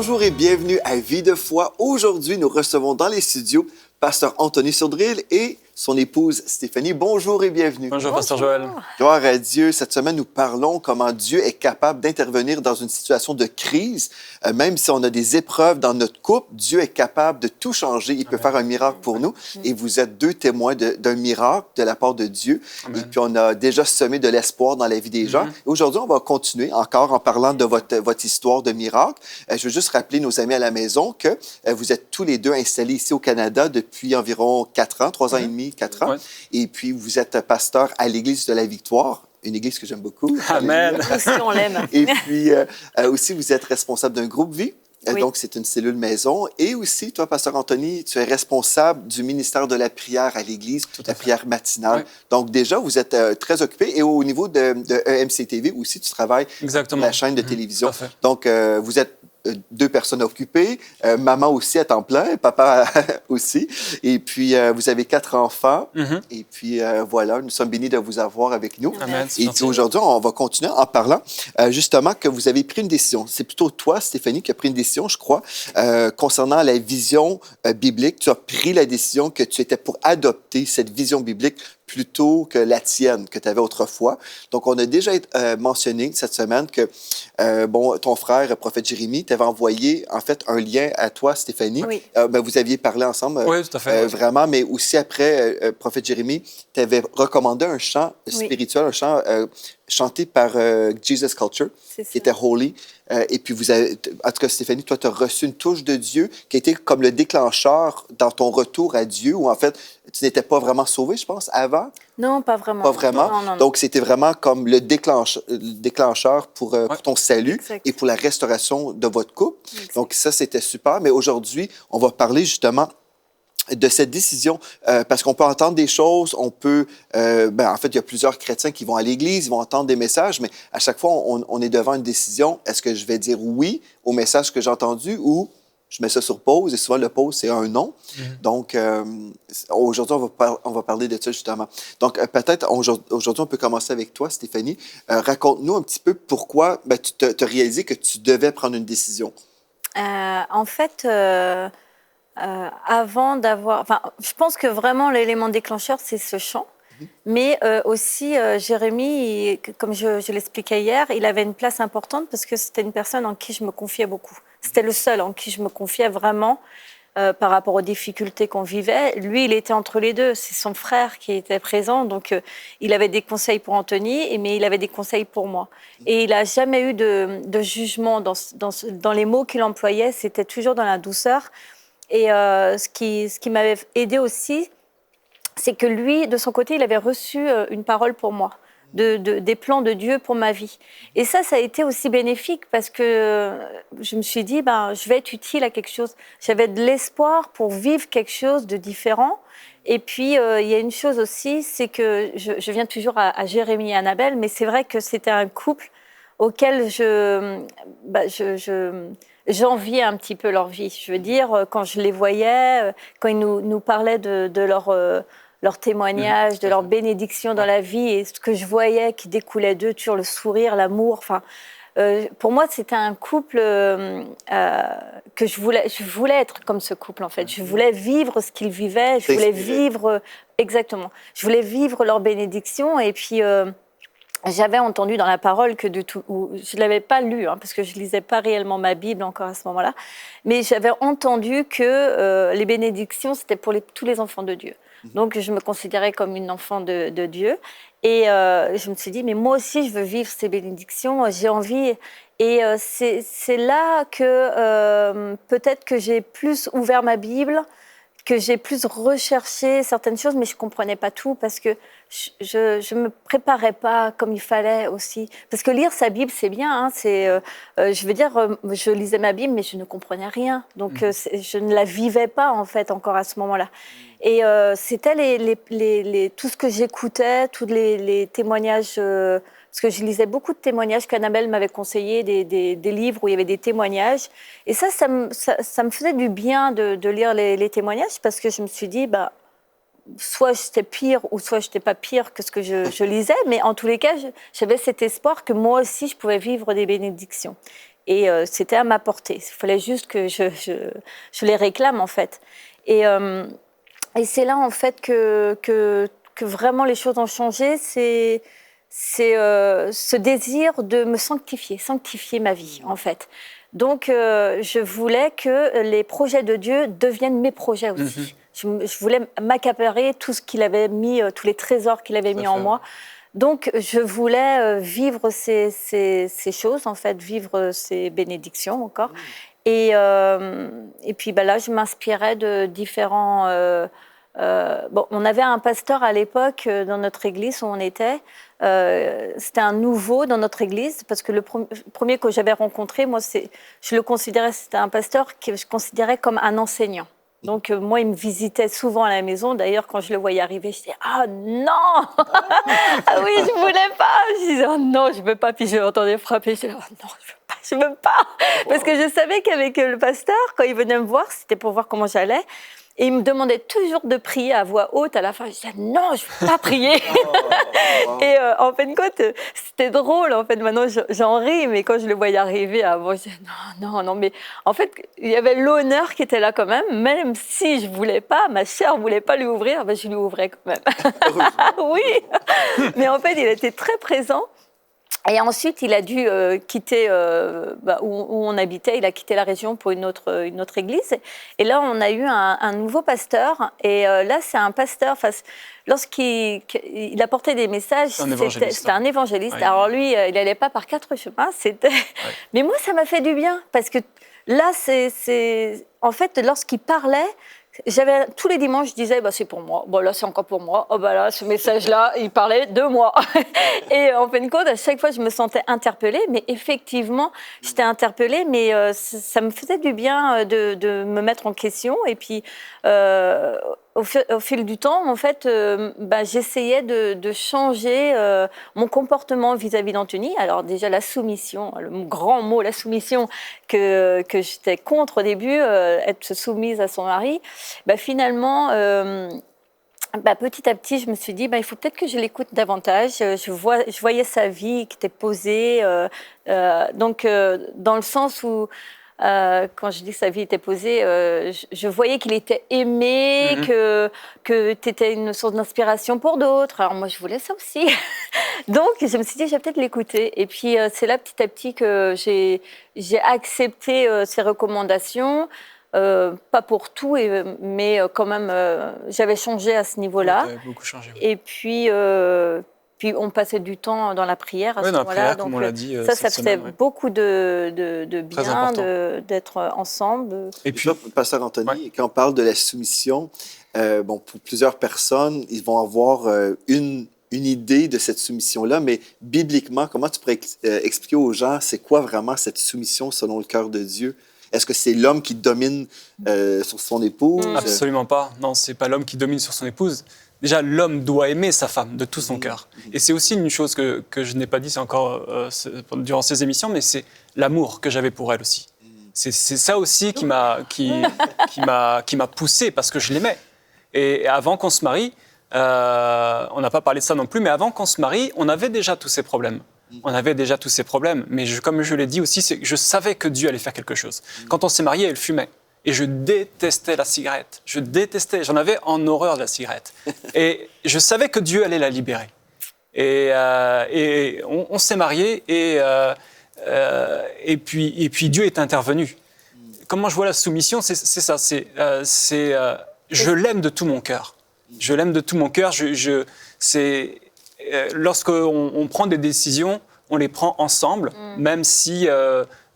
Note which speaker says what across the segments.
Speaker 1: Bonjour et bienvenue à Vie de foi. Aujourd'hui, nous recevons dans les studios Pasteur Anthony Sourdril et son épouse Stéphanie. Bonjour et bienvenue.
Speaker 2: Bonjour, Pasteur Joël.
Speaker 1: Gloire à Dieu. Cette semaine, nous parlons comment Dieu est capable d'intervenir dans une situation de crise. Même si on a des épreuves dans notre couple, Dieu est capable de tout changer. Il peut faire un miracle pour nous. Et vous êtes deux témoins d'un miracle de la part de Dieu.
Speaker 2: Amen.
Speaker 1: Et puis, on a déjà semé de l'espoir dans la vie des gens. Et aujourd'hui, on va continuer encore en parlant de votre histoire de miracle. Je veux juste rappeler nos amis à la maison que vous êtes tous les deux installés ici au Canada depuis environ 4 ans, 3 ans et demi, 4 ans.
Speaker 2: Ouais.
Speaker 1: Et puis, vous êtes pasteur à l'Église de la Victoire, une église que j'aime beaucoup.
Speaker 2: Amen.
Speaker 3: Aussi, on l'aime.
Speaker 1: Et puis, aussi, vous êtes responsable d'un groupe Vie.
Speaker 3: Oui.
Speaker 1: Donc, c'est une cellule maison. Et aussi, toi, Pasteur Anthony, tu es responsable du ministère de la prière à l'Église, la prière matinale.
Speaker 2: Oui.
Speaker 1: Donc, déjà, vous êtes très occupé. Et au niveau de EMC-TV aussi, tu travailles
Speaker 2: Exactement.
Speaker 1: la chaîne de télévision.
Speaker 2: Tout à fait.
Speaker 1: Donc, vous êtes deux personnes occupées, maman aussi à temps plein, papa aussi. Et puis, vous avez 4 enfants. Et puis, voilà, nous sommes bénis de vous avoir avec nous.
Speaker 2: Amen. c'est
Speaker 1: Et
Speaker 2: gentil.
Speaker 1: puis aujourd'hui, on va continuer en parlant justement que vous avez pris une décision. C'est plutôt toi, Stéphanie, qui a pris une décision, je crois, concernant la vision biblique. Tu as pris la décision que tu étais pour adopter cette vision biblique plutôt que la tienne que tu avais autrefois. Donc, on a déjà mentionné cette semaine que ton frère, le prophète Jérémie, t'avait envoyé en fait un lien à toi, Stéphanie.
Speaker 3: Oui.
Speaker 1: Vous aviez parlé ensemble,
Speaker 2: Oui, tout à fait.
Speaker 1: vraiment, mais aussi après, prophète Jérémie, t'avais recommandé un chant spirituel, un chant chanté par Jesus Culture,
Speaker 3: C'est ça.
Speaker 1: qui était Holy. Et puis, en tout cas, Stéphanie, toi, tu as reçu une touche de Dieu qui a été comme le déclencheur dans ton retour à Dieu, où en fait, tu n'étais pas vraiment sauvé, je pense, avant.
Speaker 3: Non, pas vraiment.
Speaker 1: Pas vraiment.
Speaker 3: Non, non, non.
Speaker 1: Donc, c'était vraiment comme le déclencheur pour ton salut
Speaker 3: Exact.
Speaker 1: et pour la restauration de votre couple.
Speaker 3: Exact.
Speaker 1: Donc, ça, c'était super. Mais aujourd'hui, on va parler justement de cette décision, parce qu'on peut entendre des choses, on peut... en fait, il y a plusieurs chrétiens qui vont à l'Église, ils vont entendre des messages, mais à chaque fois, on est devant une décision. Est-ce que je vais dire oui au message que j'ai entendu ou je mets ça sur pause? Et souvent, le pause, c'est un non. Donc, aujourd'hui, on va parler de ça, justement. Donc, peut-être, aujourd'hui, on peut commencer avec toi, Stéphanie. Raconte-nous un petit peu pourquoi tu as réalisé que tu devais prendre une décision.
Speaker 3: En fait, avant d'avoir... Enfin, je pense que vraiment, l'élément déclencheur, c'est ce chant. Mais aussi, Jérémie, comme je l'expliquais hier, il avait une place importante parce que c'était une personne en qui je me confiais beaucoup. C'était le seul en qui je me confiais vraiment par rapport aux difficultés qu'on vivait. Lui, il était entre les deux. C'est son frère qui était présent. Donc, il avait des conseils pour Anthony, mais il avait des conseils pour moi. Et il n'a jamais eu de jugement dans les mots qu'il employait. C'était toujours dans la douceur. Et ce qui m'avait aidé aussi, c'est que lui, de son côté, il avait reçu une parole pour moi, des plans de Dieu pour ma vie. Et ça a été aussi bénéfique parce que je me suis dit, je vais être utile à quelque chose. J'avais de l'espoir pour vivre quelque chose de différent. Et puis, il y a une chose aussi, c'est que je viens toujours à Jérémie et Annabelle, mais c'est vrai que c'était un couple auquel j'enviais un petit peu leur vie. Je veux dire, quand je les voyais, quand ils nous parlaient de leur témoignage, de leur bénédiction dans la vie et ce que je voyais qui découlait d'eux, toujours le sourire, l'amour. Enfin, pour moi, c'était un couple que je voulais être comme ce couple, en fait. Je voulais vivre ce qu'ils vivaient. Je voulais vivre... Exactement. Je voulais vivre leur bénédiction. Et puis... j'avais entendu dans la parole que je ne l'avais pas lu, parce que je ne lisais pas réellement ma Bible encore à ce moment-là, mais j'avais entendu que les bénédictions, c'était pour tous les enfants de Dieu. Donc, je me considérais comme une enfant de Dieu. Et je me suis dit, mais moi aussi, je veux vivre ces bénédictions, j'ai envie. Et c'est là que peut-être que j'ai plus ouvert ma Bible, que j'ai plus recherché certaines choses, mais je ne comprenais pas tout parce que je ne me préparais pas comme il fallait aussi. Parce que lire sa Bible, c'est bien. Je veux dire, je lisais ma Bible, mais je ne comprenais rien. Donc, je ne la vivais pas, en fait, encore à ce moment-là. Et c'était tout ce que j'écoutais, tous les témoignages... parce que je lisais beaucoup de témoignages qu'Annabelle m'avait conseillé, des livres où il y avait des témoignages. Et ça me faisait du bien de lire les témoignages parce que je me suis dit, soit j'étais pire ou soit je n'étais pas pire que ce que je lisais. Mais en tous les cas, j'avais cet espoir que moi aussi, je pouvais vivre des bénédictions. Et c'était à ma portée. Il fallait juste que je les réclame, en fait. Et c'est là, en fait, que vraiment les choses ont changé. C'est ce désir de me sanctifier ma vie, en fait. Donc, je voulais que les projets de Dieu deviennent mes projets aussi. Je voulais m'accaparer tout ce qu'il avait mis, tous les trésors qu'il avait mis en moi. Donc, je voulais vivre ces choses, en fait, vivre ces bénédictions encore. Et puis, là, je m'inspirais de différents... on avait un pasteur à l'époque dans notre église où on était. C'était un nouveau dans notre église parce que le premier que j'avais rencontré, moi, je le considérais, c'était un pasteur que je considérais comme un enseignant. Donc, moi, il me visitait souvent à la maison. D'ailleurs, quand je le voyais arriver, je disais « Ah non !» Ah oui, je voulais pas. Je disais « Oh non, je veux pas. » Puis je l'entendais frapper. Je disais « Oh non, je veux pas. » Parce que je savais qu'avec le pasteur, quand il venait me voir, c'était pour voir comment j'allais. Et il me demandait toujours de prier à voix haute. À la fin, je disais « Non, je ne veux pas prier. » Et en fin de compte, c'était drôle. En fait, maintenant, j'en ris. Mais quand je le voyais arriver avant, je disais « Non. » Mais en fait, il y avait l'honneur qui était là quand même si je ne voulais pas, ma chair ne voulait pas lui ouvrir, je lui ouvrais quand même. Oui. Mais en fait, il était très présent. Et ensuite, il a dû quitter où on habitait. Il a quitté la région pour une autre église. Et là, on a eu un nouveau pasteur. Et là, c'est un pasteur. Lorsqu'il apportait des messages, c'était un évangéliste. Ouais, alors lui, il n'allait pas par quatre chemins. Ouais. Mais moi, ça m'a fait du bien. Parce que là, en fait, lorsqu'il parlait, tous les dimanches, je disais, c'est pour moi. Là, c'est encore pour moi. Là, ce message-là, il parlait de moi. Et en fin de compte, à chaque fois, je me sentais interpellée. Mais effectivement, j'étais interpellée, mais ça me faisait du bien de me mettre en question. Et puis, au fil du temps, en fait, j'essayais de changer mon comportement vis-à-vis d'Anthony. Alors déjà, la soumission, le grand mot, la soumission, que j'étais contre au début, être soumise à son mari. Finalement, petit à petit, je me suis dit, il faut peut-être que je l'écoute davantage. Je voyais sa vie qui était posée. Donc, dans le sens où, quand je dis que sa vie était posée, je voyais qu'il était aimé, que tu étais une source d'inspiration pour d'autres. Alors moi, je voulais ça aussi. Donc, je me suis dit, je vais peut-être l'écouter. Et puis, c'est là, petit à petit, que j'ai accepté ses recommandations. Pas pour tout, mais quand même, j'avais changé à ce niveau-là.
Speaker 2: Tu avais beaucoup changé. Oui.
Speaker 3: Et puis on passait du temps dans la prière à ce
Speaker 2: dans la
Speaker 3: moment-là.
Speaker 2: prière,
Speaker 3: Donc,
Speaker 2: comme on l'a dit,
Speaker 3: ça
Speaker 2: cette
Speaker 3: faisait
Speaker 2: semaine,
Speaker 3: beaucoup de bien d'être ensemble.
Speaker 1: Et puis, Pasteur Anthony, quand on parle de la soumission, pour plusieurs personnes, ils vont avoir une idée de cette soumission-là, mais bibliquement, comment tu pourrais expliquer aux gens c'est quoi vraiment cette soumission selon le cœur de Dieu? Est-ce que c'est l'homme qui domine sur son épouse?
Speaker 2: Absolument pas. Non, c'est pas l'homme qui domine sur son épouse. Déjà, l'homme doit aimer sa femme de tout son cœur. Et c'est aussi une chose que je n'ai pas dit, c'est encore durant ces émissions, mais c'est l'amour que j'avais pour elle aussi. C'est ça aussi qui m'a poussé parce que je l'aimais. Et avant qu'on se marie, on n'a pas parlé de ça non plus, mais avant qu'on se marie, on avait déjà tous ces problèmes. Mais comme je l'ai dit aussi, je savais que Dieu allait faire quelque chose. Quand on s'est mariés, elle fumait. Et je détestais la cigarette. J'en avais en horreur de la cigarette. Et je savais que Dieu allait la libérer. Et on s'est mariés et puis Dieu est intervenu. Comment je vois la soumission, c'est ça. Je l'aime de tout mon cœur. Lorsqu'on prend des décisions, on les prend ensemble, même si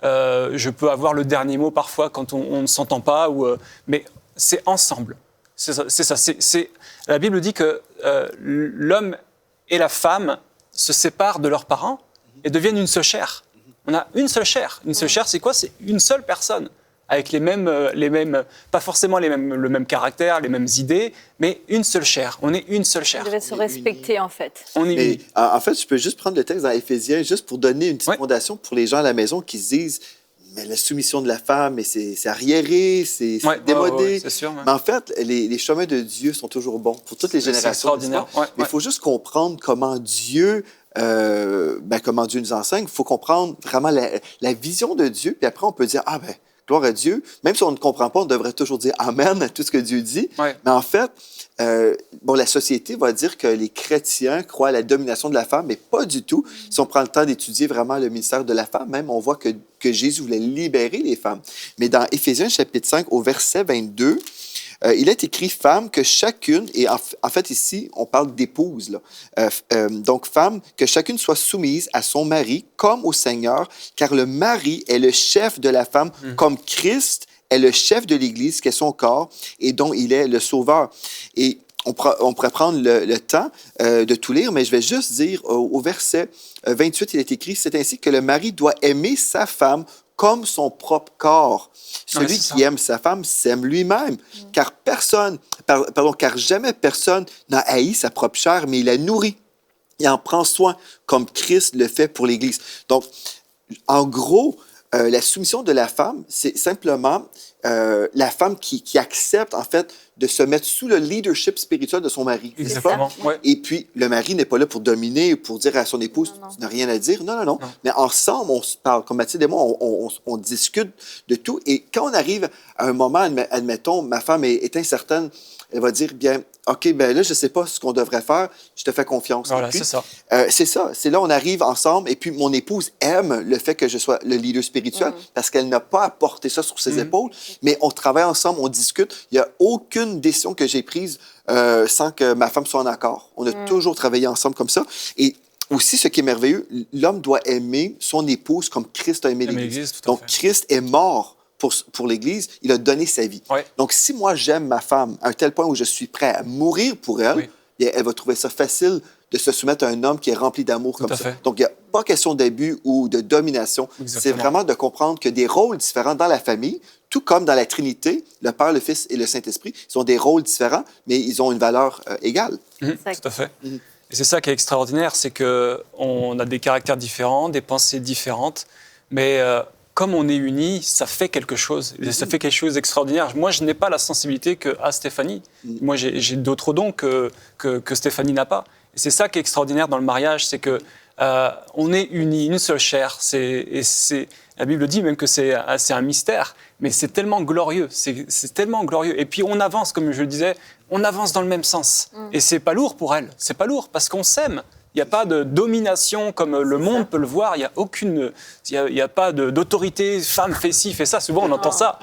Speaker 2: je peux avoir le dernier mot parfois quand on ne s'entend pas. Mais c'est ensemble. C'est ça. La Bible dit que l'homme et la femme se séparent de leurs parents et deviennent une seule chair. On a une seule chair. Une seule chair, c'est quoi? C'est une seule personne. Avec les mêmes, pas forcément le même caractère, les mêmes idées, mais une seule chair. On est une seule chair.
Speaker 3: On devait se respecter, en fait.
Speaker 1: En fait, je peux juste prendre le texte dans Éphésiens, juste pour donner une petite fondation pour les gens à la maison qui se disent « Mais la soumission de la femme, c'est arriéré, c'est démodé. »
Speaker 2: C'est sûr.
Speaker 1: Mais en fait, les chemins de Dieu sont toujours bons pour toutes les générations.
Speaker 2: C'est extraordinaire.
Speaker 1: Mais il faut juste comprendre comment Dieu comment Dieu nous enseigne, il faut comprendre vraiment la vision de Dieu, puis après on peut dire, gloire à Dieu. Même si on ne comprend pas, on devrait toujours dire Amen à tout ce que Dieu dit.
Speaker 2: Ouais.
Speaker 1: Mais en fait, la société va dire que les chrétiens croient à la domination de la femme, mais pas du tout. Si on prend le temps d'étudier vraiment le ministère de la femme, même, on voit que Jésus voulait libérer les femmes. Mais dans Éphésiens chapitre 5, au verset 22, il est écrit, femme, que chacune, et en fait ici, on parle d'épouse, donc femme, que chacune soit soumise à son mari comme au Seigneur, car le mari est le chef de la femme, comme Christ est le chef de l'Église, qui est son corps, et dont il est le sauveur. Et on pourrait prendre le temps de tout lire, mais je vais juste dire au verset 28, il est écrit, c'est ainsi que le mari doit aimer sa femme comme son propre corps. Celui qui aime sa femme s'aime lui-même, car jamais personne n'a haï sa propre chair, mais il la nourrit. Il en prend soin, comme Christ le fait pour l'Église. Donc, en gros, la soumission de la femme, c'est simplement la femme qui accepte, en fait, de se mettre sous le leadership spirituel de son mari.
Speaker 2: Exactement. Ouais.
Speaker 1: Et puis, le mari n'est pas là pour dominer, pour dire à son épouse, tu n'as rien à dire. Non. Mais ensemble, on se parle. Comme Mathilde et moi, on discute de tout. Et quand on arrive à un moment, admettons, ma femme est incertaine, elle va dire, bien, OK, là, je ne sais pas ce qu'on devrait faire, je te fais confiance.
Speaker 2: Voilà,
Speaker 1: puis,
Speaker 2: c'est ça.
Speaker 1: c'est ça. C'est là, on arrive ensemble, et puis mon épouse aime le fait que je sois le leader spirituel parce qu'elle n'a pas à porter ça sur ses épaules, mais on travaille ensemble, on discute. Il n'y a aucune décision que j'ai prise sans que ma femme soit en accord. On a toujours travaillé ensemble comme ça. Et aussi, ce qui est merveilleux, l'homme doit aimer son épouse comme Christ a aimé l'Église. Donc, Christ est mort pour l'Église, il a donné sa vie.
Speaker 2: Ouais.
Speaker 1: Donc, si moi, j'aime ma femme à un tel point où je suis prêt à mourir pour elle, bien, elle va trouver ça facile de se soumettre à un homme qui est rempli d'amour comme ça. Donc, il n'y a pas question d'abus ou de domination. C'est vraiment de comprendre que des rôles différents dans la famille, tout comme dans la Trinité, le Père, le Fils et le Saint-Esprit, ils ont des rôles différents, mais ils ont une valeur égale.
Speaker 2: Tout à fait. Et c'est ça qui est extraordinaire, c'est qu'on a des caractères différents, des pensées différentes, mais comme on est unis, ça fait quelque chose. Ça fait quelque chose d'extraordinaire. Moi, je n'ai pas la sensibilité qu'a Stéphanie. Moi, j'ai d'autres dons que Stéphanie n'a pas. Et c'est ça qui est extraordinaire dans le mariage, c'est que on est unis, une seule chair. La Bible dit même que c'est un mystère, mais c'est tellement glorieux. C'est tellement glorieux. Et puis on avance, comme je le disais, on avance dans le même sens. Et c'est pas lourd pour elle. C'est pas lourd parce qu'on s'aime. Il n'y a pas de domination comme le monde peut le voir. Il n'y a pas d'autorité, femme fait ci, fait ça. Souvent, on entend ça.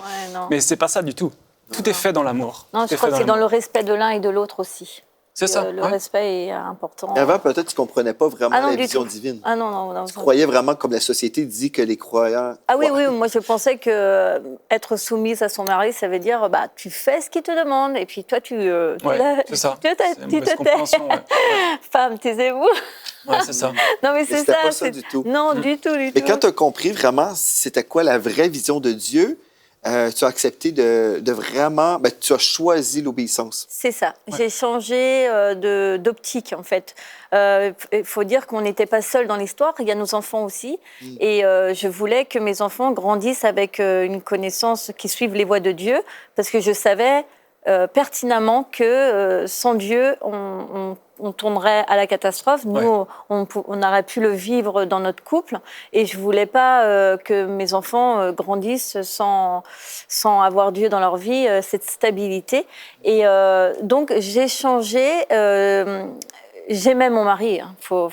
Speaker 2: Mais ce n'est pas ça du tout. Tout est fait dans l'amour.
Speaker 3: Non, je crois que c'est dans le respect de l'un et de l'autre aussi.
Speaker 2: C'est ça.
Speaker 3: Le respect est important.
Speaker 1: Et avant, peut-être, tu ne comprenais pas vraiment la vision divine.
Speaker 3: Ah non.
Speaker 1: Tu croyais vraiment, comme la société dit, que les croyants...
Speaker 3: Ah oui, moi je pensais que être soumise à son mari, ça veut dire, tu fais ce qu'il te demande, et puis toi,
Speaker 2: c'est ça.
Speaker 3: Tu te tais. Femme, taisez-vous.
Speaker 2: Ouais, c'est ça.
Speaker 3: Non, mais c'est
Speaker 1: ça.
Speaker 3: ça.
Speaker 1: Pas ça du tout.
Speaker 3: Non, du tout.
Speaker 1: Mais quand tu as compris vraiment c'était quoi la vraie vision de Dieu, tu as accepté de vraiment... tu as choisi l'obéissance.
Speaker 3: C'est ça. J'ai changé d'optique, en fait. Il faut dire qu'on n'était pas seuls dans l'histoire. Il y a nos enfants aussi. Et je voulais que mes enfants grandissent avec une connaissance qui suive les voies de Dieu, parce que je savais pertinemment que sans Dieu, on tournerait à la catastrophe. Nous, on aurait pu le vivre dans notre couple. Et je ne voulais pas que mes enfants grandissent sans avoir Dieu dans leur vie, cette stabilité. Et donc, j'ai changé. J'aimais mon mari, faut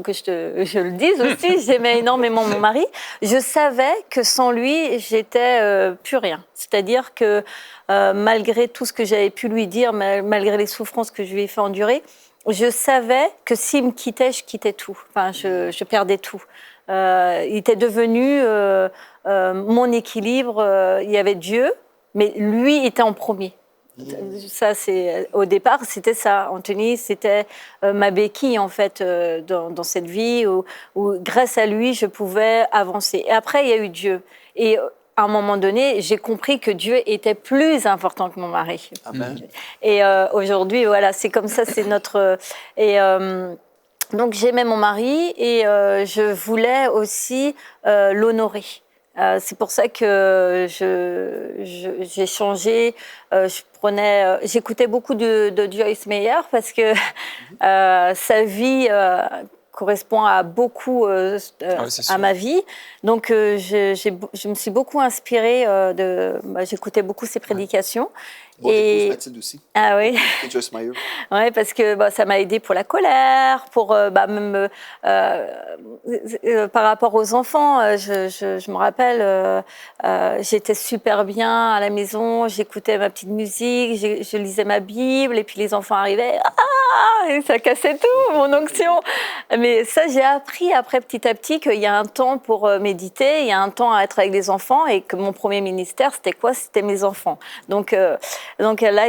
Speaker 3: que je le dise aussi, j'aimais énormément mon mari. Je savais que sans lui, j'étais plus rien. C'est-à-dire que malgré tout ce que j'avais pu lui dire, malgré les souffrances que je lui ai fait endurer, je savais que s'il me quittait, je quittais tout. Enfin, je perdais tout. Il était devenu mon équilibre. Il y avait Dieu, mais lui était en premier. Ça, au départ, c'était ça. Anthony, c'était ma béquille, en fait, dans cette vie où, grâce à lui, je pouvais avancer. Et après, il y a eu Dieu. Et à un moment donné, j'ai compris que Dieu était plus important que mon mari.
Speaker 1: Amen.
Speaker 3: Et aujourd'hui, voilà, c'est comme ça, c'est notre... donc, j'aimais mon mari et je voulais aussi l'honorer. C'est pour ça que j'ai changé. J'écoutais beaucoup de Joyce Meyer parce que sa vie correspond à beaucoup
Speaker 2: ouais, c'est sûr.
Speaker 3: à ma vie. Donc, je me suis beaucoup inspirée j'écoutais beaucoup ses prédications.
Speaker 1: Mon épouse Mathilde aussi.
Speaker 3: Ah oui.
Speaker 1: Et Joyce Meyer.
Speaker 3: Ouais, parce que ça m'a aidé pour la colère, pour même par rapport aux enfants. Je me rappelle, j'étais super bien à la maison, j'écoutais ma petite musique, je lisais ma Bible, et puis les enfants arrivaient, et ça cassait tout, mon onction. Mais ça, j'ai appris après petit à petit qu'il y a un temps pour méditer, il y a un temps à être avec les enfants, et que mon premier ministère, c'était quoi? C'était mes enfants. Donc là,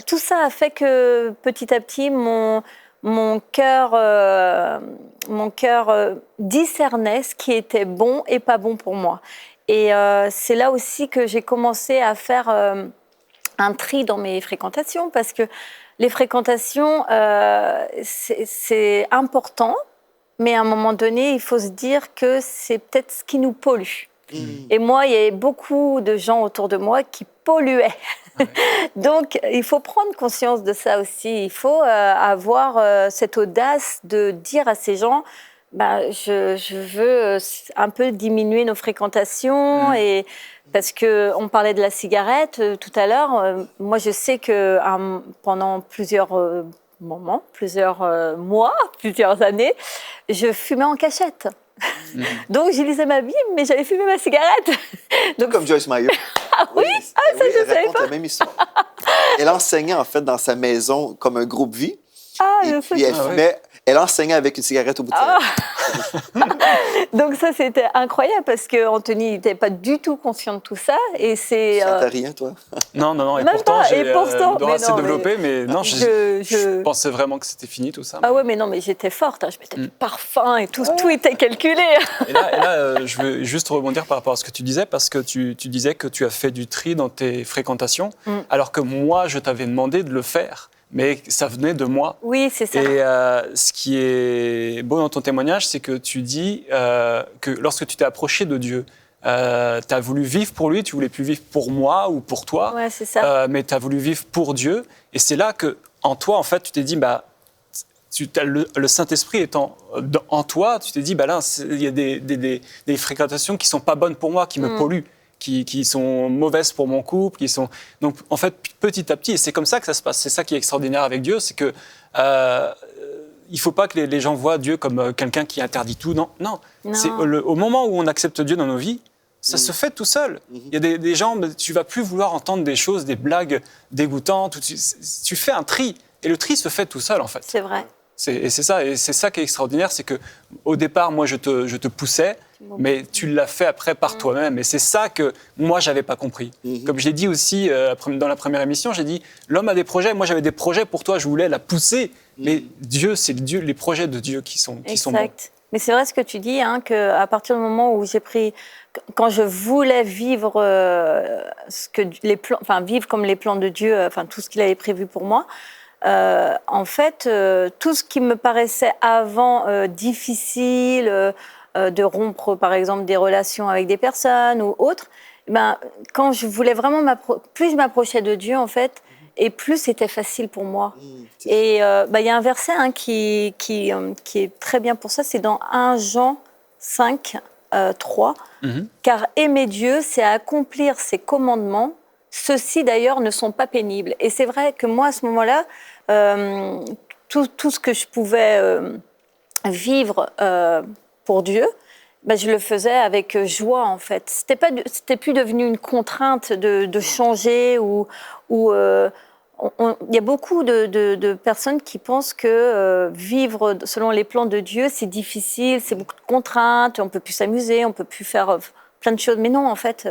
Speaker 3: tout ça a fait que petit à petit, mon cœur discernait ce qui était bon et pas bon pour moi. Et c'est là aussi que j'ai commencé à faire un tri dans mes fréquentations, parce que les fréquentations, c'est important, mais à un moment donné, il faut se dire que c'est peut-être ce qui nous pollue. Et moi, il y avait beaucoup de gens autour de moi qui polluaient. Ouais. Donc, il faut prendre conscience de ça aussi. Il faut avoir cette audace de dire à ces gens, je veux un peu diminuer nos fréquentations. Et parce qu'on parlait de la cigarette tout à l'heure. Moi, je sais que pendant plusieurs moments, plusieurs mois, plusieurs années, je fumais en cachette. Donc, je lisais ma Bible, mais j'avais fumé ma cigarette.
Speaker 1: Donc, comme Joyce Meyer.
Speaker 3: Ah oui? Ça, je savais pas.
Speaker 1: La même histoire. Elle enseignait, en fait, dans sa maison comme un groupe vie. Et puis, elle fumait... Elle enseignait avec une cigarette au bout de sa lèvre.
Speaker 3: Donc ça, c'était incroyable parce qu'Anthony n'était pas du tout conscient de tout ça. Et c'est,
Speaker 1: ça t'a rien, toi?
Speaker 2: Non. Et pourtant, j'ai assez développé, mais non, je pensais vraiment que c'était fini, tout ça.
Speaker 3: Ah ouais, mais non, mais j'étais forte. Je mettais du parfum et tout était calculé.
Speaker 2: Et là, je veux juste rebondir par rapport à ce que tu disais, parce que tu disais que tu as fait du tri dans tes fréquentations, alors que moi, je t'avais demandé de le faire. Mais ça venait de moi.
Speaker 3: Oui, c'est ça.
Speaker 2: Et ce qui est beau dans ton témoignage, c'est que tu dis que lorsque tu t'es approché de Dieu, tu as voulu vivre pour lui, tu voulais plus vivre pour moi ou pour toi.
Speaker 3: Ouais, c'est ça.
Speaker 2: Mais tu as voulu vivre pour Dieu. Et c'est là qu'en toi, en fait, tu t'es dit, le Saint-Esprit étant en toi, tu t'es dit, là, il y a des fréquentations qui ne sont pas bonnes pour moi, qui me polluent. Qui sont mauvaises pour mon couple, Donc, en fait, petit à petit, et c'est comme ça que ça se passe. C'est ça qui est extraordinaire avec Dieu, c'est que il ne faut pas que les gens voient Dieu comme quelqu'un qui interdit tout. Non. C'est au moment où on accepte Dieu dans nos vies, ça se fait tout seul. Il y a des gens, tu ne vas plus vouloir entendre des choses, des blagues dégoûtantes. Tu fais un tri, et le tri se fait tout seul, en fait.
Speaker 3: C'est vrai.
Speaker 2: Et c'est ça qui est extraordinaire, c'est qu'au départ, moi, je te poussais, mais tu l'as fait après par toi-même. Et c'est ça que moi, je n'avais pas compris. Comme je l'ai dit aussi dans la première émission, j'ai dit, l'homme a des projets, moi j'avais des projets pour toi, je voulais la pousser. Mais Dieu, c'est les projets de Dieu qui sont bons.
Speaker 3: Mais c'est vrai ce que tu dis, qu'à partir du moment où j'ai pris... Quand je voulais vivre, vivre comme les plans de Dieu, tout ce qu'il avait prévu pour moi, en fait, tout ce qui me paraissait avant difficile, de rompre, par exemple, des relations avec des personnes ou autres, quand je voulais vraiment plus je m'approchais de Dieu, en fait, et plus c'était facile pour moi. Et il y a un verset qui est très bien pour ça, c'est dans 1 Jean 5, 3. Car aimer Dieu, c'est accomplir ses commandements. Ceux-ci, d'ailleurs, ne sont pas pénibles. Et c'est vrai que moi, à ce moment-là, tout ce que je pouvais vivre pour Dieu, je le faisais avec joie, en fait. C'était plus devenu une contrainte de changer ou il y a beaucoup de personnes qui pensent que vivre selon les plans de Dieu, c'est difficile, c'est beaucoup de contraintes, on ne peut plus s'amuser, on ne peut plus faire plein de choses. Mais non, en fait,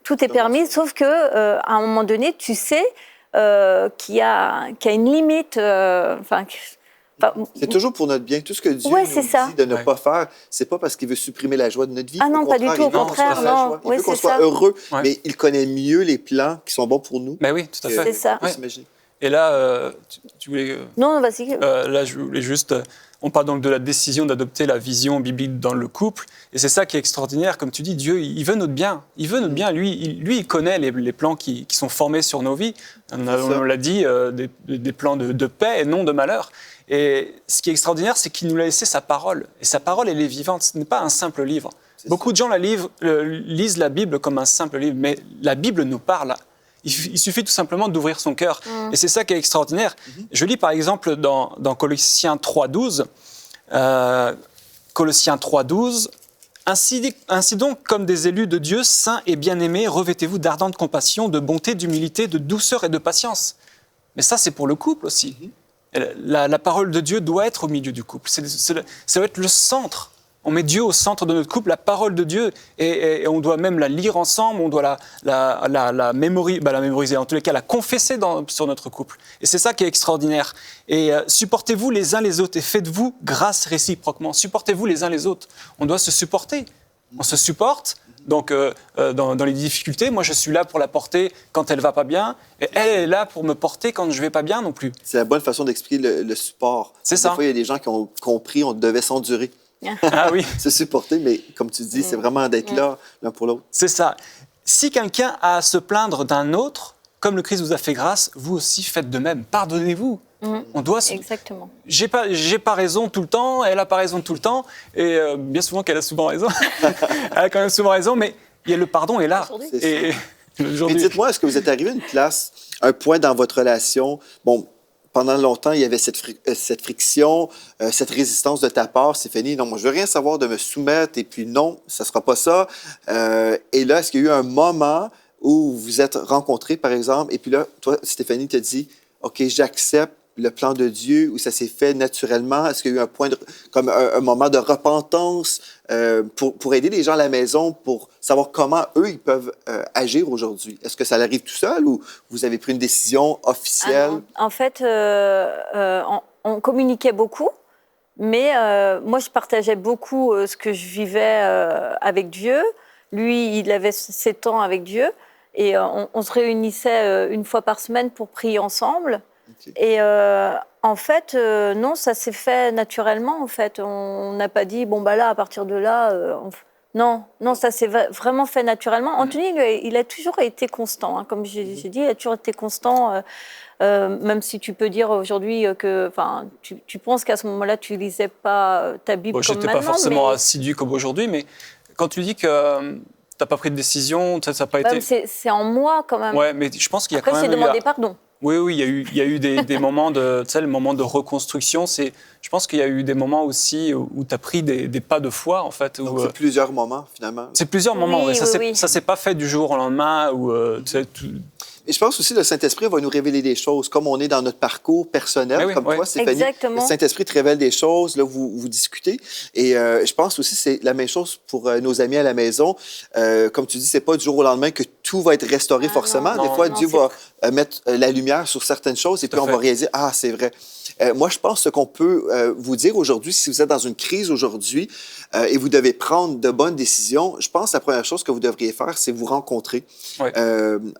Speaker 3: tout est permis, sauf qu'à un moment donné, tu sais qu'il y a une limite.
Speaker 1: C'est toujours pour notre bien. Tout ce que Dieu nous dit de ne pas faire, c'est pas parce qu'il veut supprimer la joie de notre vie.
Speaker 3: Ah non, pas du tout, au contraire.
Speaker 1: Il veut qu'on soit heureux, mais il connaît mieux les plans qui sont bons pour nous.
Speaker 2: Oui, tout à fait.
Speaker 3: C'est ça.
Speaker 2: Et là, tu voulais...
Speaker 3: Non, vas-y.
Speaker 2: Là, je voulais juste... on parle donc de la décision d'adopter la vision biblique dans le couple. Et c'est ça qui est extraordinaire. Comme tu dis, Dieu, il veut notre bien. Il veut notre bien. Lui, il connaît les plans qui sont formés sur nos vies. On l'a dit, des plans de paix et non de malheur. Et ce qui est extraordinaire, c'est qu'il nous a laissé sa parole. Et sa parole, elle est vivante. Ce n'est pas un simple livre. Beaucoup de gens lisent la Bible comme un simple livre. Mais la Bible nous parle. Il suffit tout simplement d'ouvrir son cœur. Et c'est ça qui est extraordinaire. Je lis par exemple dans Colossiens 3.12, Colossiens 3.12, ainsi donc, comme des élus de Dieu, saints et bien-aimés, revêtez-vous d'ardente compassion, de bonté, d'humilité, de douceur et de patience. Mais ça, c'est pour le couple aussi. La parole de Dieu doit être au milieu du couple. Ça doit être le centre. On met Dieu au centre de notre couple, la parole de Dieu, et on doit même la lire ensemble, on doit la mémoriser, en tous les cas la confesser sur notre couple. Et c'est ça qui est extraordinaire. Et supportez-vous les uns les autres et faites-vous grâce réciproquement. Supportez-vous les uns les autres. On doit se supporter. On se supporte. Donc, dans les difficultés, moi, je suis là pour la porter quand elle ne va pas bien, et elle est là pour me porter quand je ne vais pas bien non plus.
Speaker 1: C'est la bonne façon d'expliquer le support.
Speaker 2: C'est ça.
Speaker 1: Des fois, il y a des gens qui ont compris on devait s'endurer.
Speaker 2: Ah oui.
Speaker 1: Se supporter, mais comme tu dis, c'est vraiment d'être là l'un pour l'autre.
Speaker 2: C'est ça. Si quelqu'un a à se plaindre d'un autre, comme le Christ vous a fait grâce, vous aussi faites de même. Pardonnez-vous. On doit.
Speaker 3: Exactement.
Speaker 2: J'ai pas raison tout le temps, elle a pas raison tout le temps, et bien souvent qu'elle a souvent raison. Elle a quand même souvent raison, mais le pardon est là. Et
Speaker 1: mais dites-moi, est-ce que vous êtes arrivé à une place, un point dans votre relation, bon, pendant longtemps, il y avait cette friction, cette résistance de ta part, Stéphanie. Non, moi, je veux rien savoir de me soumettre, et puis non, ça sera pas ça. Et là, est-ce qu'il y a eu un moment où vous vous êtes rencontrés, par exemple, et puis là, toi, Stéphanie, t'as dit, OK, j'accepte le plan de Dieu, où ça s'est fait naturellement? Est-ce qu'il y a eu un point, comme un moment de repentance pour aider les gens à la maison, pour savoir comment eux, ils peuvent agir aujourd'hui? Est-ce que ça arrive tout seul ou vous avez pris une décision officielle?
Speaker 3: En fait, on communiquait beaucoup, mais moi, je partageais beaucoup ce que je vivais avec Dieu. Lui, il avait 7 ans avec Dieu, et on se réunissait une fois par semaine pour prier ensemble. Okay. Et en fait, non, ça s'est fait naturellement. En fait, on n'a pas dit bon bah là, à partir de là, non, ça s'est vraiment fait naturellement. Anthony, il a toujours été constant, hein, comme j'ai dit, il a toujours été constant. Même si tu peux dire aujourd'hui que, enfin, tu penses qu'à ce moment-là, tu lisais pas ta Bible comme maintenant.
Speaker 2: J'étais pas forcément assidu comme aujourd'hui, mais quand tu dis que t'as pas pris de décision, ça n'a pas été.
Speaker 3: C'est en moi quand même.
Speaker 2: Ouais, mais je pense qu'il y a
Speaker 3: Après,
Speaker 2: quand même.
Speaker 3: J'ai demandé pardon.
Speaker 2: Oui, il y a eu des moments de, tu sais, le moment de reconstruction. Je pense qu'il y a eu des moments aussi où tu as pris des pas de foi, en fait.
Speaker 1: Donc, c'est plusieurs moments, finalement.
Speaker 2: C'est plusieurs moments, oui. Ça s'est pas fait du jour au lendemain. Tu sais,
Speaker 1: Et je pense aussi que le Saint-Esprit va nous révéler des choses, comme on est dans notre parcours personnel, comme toi, Stéphanie.
Speaker 3: Exactement.
Speaker 1: Le Saint-Esprit te révèle des choses, là, vous discutez. Et je pense aussi que c'est la même chose pour nos amis à la maison. Comme tu dis, c'est pas du jour au lendemain que tout va être restauré forcément. Des fois, Dieu va mettre la lumière sur certaines choses et puis on va réaliser, ah, c'est vrai. Moi, je pense que ce qu'on peut vous dire aujourd'hui, si vous êtes dans une crise aujourd'hui et vous devez prendre de bonnes décisions, je pense que la première chose que vous devriez faire, c'est vous rencontrer,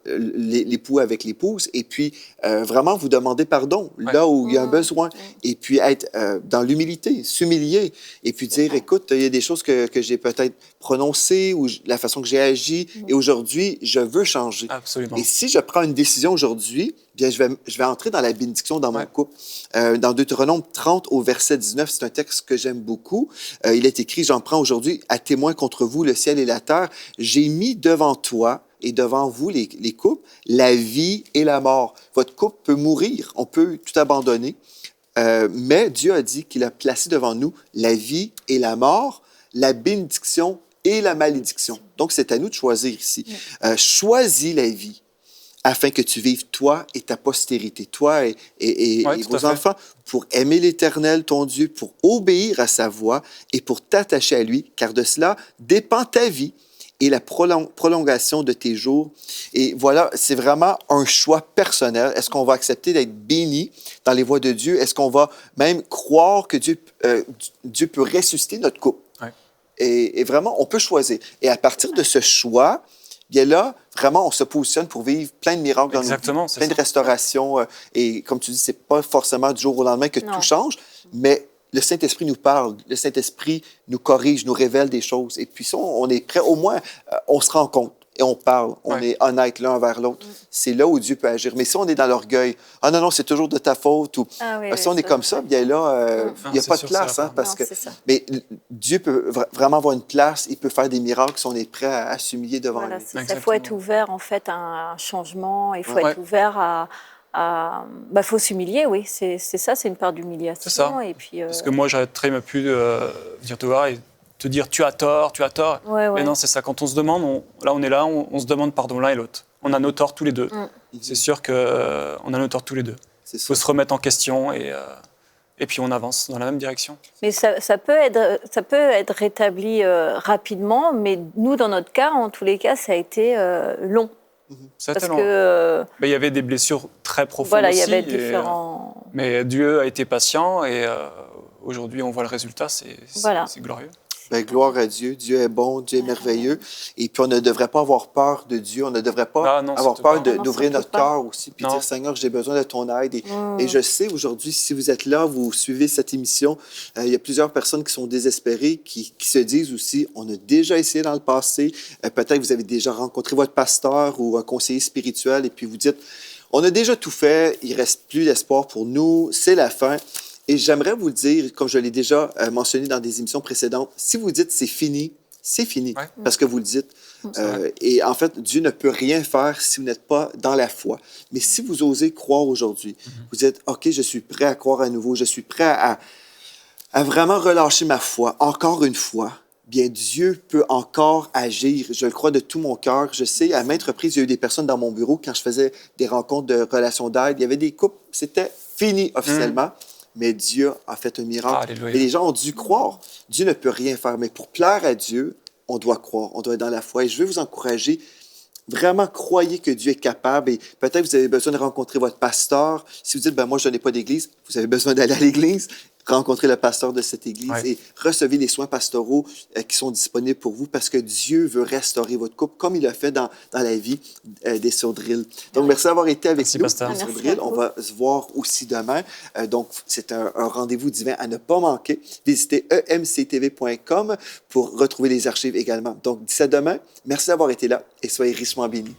Speaker 1: l'époux avec l'épouse, et puis vraiment vous demander pardon là où il y a un besoin, et puis être dans l'humilité, s'humilier, et puis dire, écoute, il y a des choses que j'ai peut-être prononcées ou la façon que j'ai agi, et aujourd'hui, je veux changer.
Speaker 2: Absolument.
Speaker 1: Et si je prends une décision aujourd'hui, bien, je vais entrer dans la bénédiction dans mon couple. Dans Deutéronome 30 au verset 19, c'est un texte que j'aime beaucoup. Il est écrit, j'en prends aujourd'hui à témoin contre vous le ciel et la terre. J'ai mis devant toi et devant vous, les couples, la vie et la mort. Votre couple peut mourir, on peut tout abandonner, mais Dieu a dit qu'il a placé devant nous la vie et la mort, la bénédiction et la malédiction. Donc, c'est à nous de choisir ici. Choisis la vie, afin que tu vives toi et ta postérité, toi et vos enfants, pour aimer l'Éternel, ton Dieu, pour obéir à sa voix et pour t'attacher à lui, car de cela dépend ta vie et la prolongation de tes jours. Et voilà, c'est vraiment un choix personnel. Est-ce qu'on va accepter d'être béni dans les voies de Dieu? Est-ce qu'on va même croire que Dieu peut ressusciter notre couple? Et vraiment, on peut choisir. Et à partir de ce choix, bien là, vraiment, on se positionne pour vivre plein de miracles dans nos
Speaker 2: Exactement,
Speaker 1: vies,
Speaker 2: c'est
Speaker 1: plein de
Speaker 2: ça.
Speaker 1: restaurations. Et comme tu dis, c'est pas forcément du jour au lendemain que
Speaker 3: Non.
Speaker 1: tout change, mais le Saint-Esprit nous parle, le Saint-Esprit nous corrige, nous révèle des choses. Et puis ça, on est prêt, au moins, on se rend compte et on parle, on
Speaker 2: Ouais.
Speaker 1: est honnête l'un envers l'autre. C'est là où Dieu peut agir. Mais si on est dans l'orgueil, ah non, non, c'est toujours de ta faute, ou
Speaker 3: Ah oui,
Speaker 1: si
Speaker 3: oui,
Speaker 1: on est
Speaker 3: ça,
Speaker 1: comme
Speaker 3: c'est
Speaker 1: ça, bien là,
Speaker 2: Non,
Speaker 1: il n'y a
Speaker 2: c'est
Speaker 1: pas de
Speaker 2: sûr,
Speaker 1: place.
Speaker 2: ça va
Speaker 1: Hein,
Speaker 2: pas.
Speaker 1: parce
Speaker 3: Non,
Speaker 1: que,
Speaker 3: c'est ça.
Speaker 1: mais Dieu peut vraiment avoir une place, il peut faire des miracles si on est prêt à s'humilier devant
Speaker 3: Voilà,
Speaker 1: lui.
Speaker 3: c'est ça. Il
Speaker 2: Exactement.
Speaker 3: faut être ouvert en fait à un changement. Il faut
Speaker 2: Ouais.
Speaker 3: être ouvert bah, faut s'humilier, oui. C'est ça, c'est une part d'humiliation.
Speaker 2: C'est ça.
Speaker 3: Et puis,
Speaker 2: Parce que moi, j'aurais très bien pu venir te voir et te dire tu as tort, tu as tort.
Speaker 3: Ouais, ouais.
Speaker 2: Mais non, c'est ça. Quand on se demande, on se demande pardon l'un et l'autre. On a nos torts tous les deux. C'est sûr qu'on a nos torts tous les deux.
Speaker 1: C'est
Speaker 2: Il faut
Speaker 1: ça.
Speaker 2: se remettre en question et puis on avance dans la même direction.
Speaker 3: Mais ça peut être rétabli rapidement, mais nous, dans notre cas, en tous les cas, ça a été long.
Speaker 2: Ça a
Speaker 3: Parce
Speaker 2: été long.
Speaker 3: que,
Speaker 2: Mais il y avait des blessures très profondes
Speaker 3: voilà, il
Speaker 2: aussi.
Speaker 3: y avait
Speaker 2: et,
Speaker 3: différents...
Speaker 2: mais Dieu a été patient et aujourd'hui, on voit le résultat. C'est
Speaker 3: Voilà.
Speaker 2: c'est glorieux.
Speaker 1: Ben, gloire à Dieu. Dieu est bon, Dieu est merveilleux. Et puis, on ne devrait pas avoir peur de Dieu. On ne devrait pas
Speaker 2: Ah non,
Speaker 1: avoir
Speaker 2: surtout
Speaker 1: peur
Speaker 2: pas.
Speaker 3: Non,
Speaker 1: d'ouvrir
Speaker 3: surtout
Speaker 1: notre
Speaker 3: pas.
Speaker 1: cœur aussi, puis
Speaker 2: Non.
Speaker 1: dire, Seigneur, j'ai besoin de ton aide. Et je sais aujourd'hui, si vous êtes là, vous suivez cette émission, il y a plusieurs personnes qui sont désespérées, qui se disent aussi, on a déjà essayé dans le passé. Peut-être que vous avez déjà rencontré votre pasteur ou un conseiller spirituel, et puis vous dites, on a déjà tout fait, il ne reste plus d'espoir pour nous, c'est la fin. Et j'aimerais vous le dire, comme je l'ai déjà mentionné dans des émissions précédentes, si vous dites c'est fini,
Speaker 2: Ouais.
Speaker 1: parce que vous le dites. Et en fait, Dieu ne peut rien faire si vous n'êtes pas dans la foi. Mais si vous osez croire aujourd'hui, vous dites, OK, je suis prêt à croire à nouveau, je suis prêt à vraiment relâcher ma foi, encore une fois, bien Dieu peut encore agir. Je le crois de tout mon cœur. Je sais, à maintes reprises, il y a eu des personnes dans mon bureau, quand je faisais des rencontres de relations d'aide, il y avait des couples, c'était fini officiellement. Mais Dieu a fait un miracle.
Speaker 2: Alléluia.
Speaker 1: Et les gens ont dû croire. Dieu ne peut rien faire. Mais pour plaire à Dieu, on doit croire. On doit être dans la foi. Et je veux vous encourager. Vraiment, croyez que Dieu est capable. Et peut-être vous avez besoin de rencontrer votre pasteur. Si vous dites, ben moi, je n'ai pas d'église, vous avez besoin d'aller à l'église. Rencontrez le pasteur de cette église
Speaker 2: Ouais.
Speaker 1: et recevez les soins pastoraux qui sont disponibles pour vous parce que Dieu veut restaurer votre couple comme il a fait dans la vie des Sourdrilles. Donc, merci d'avoir été avec
Speaker 2: Merci,
Speaker 1: nous,
Speaker 2: pasteur.
Speaker 1: les
Speaker 3: Merci
Speaker 1: Sourdrilles.
Speaker 3: à
Speaker 1: On
Speaker 3: vous.
Speaker 1: va se voir aussi demain. Donc, c'est un rendez-vous divin à ne pas manquer. Visitez emctv.com pour retrouver les archives également. Donc, d'ici à demain, merci d'avoir été là et soyez richement bénis.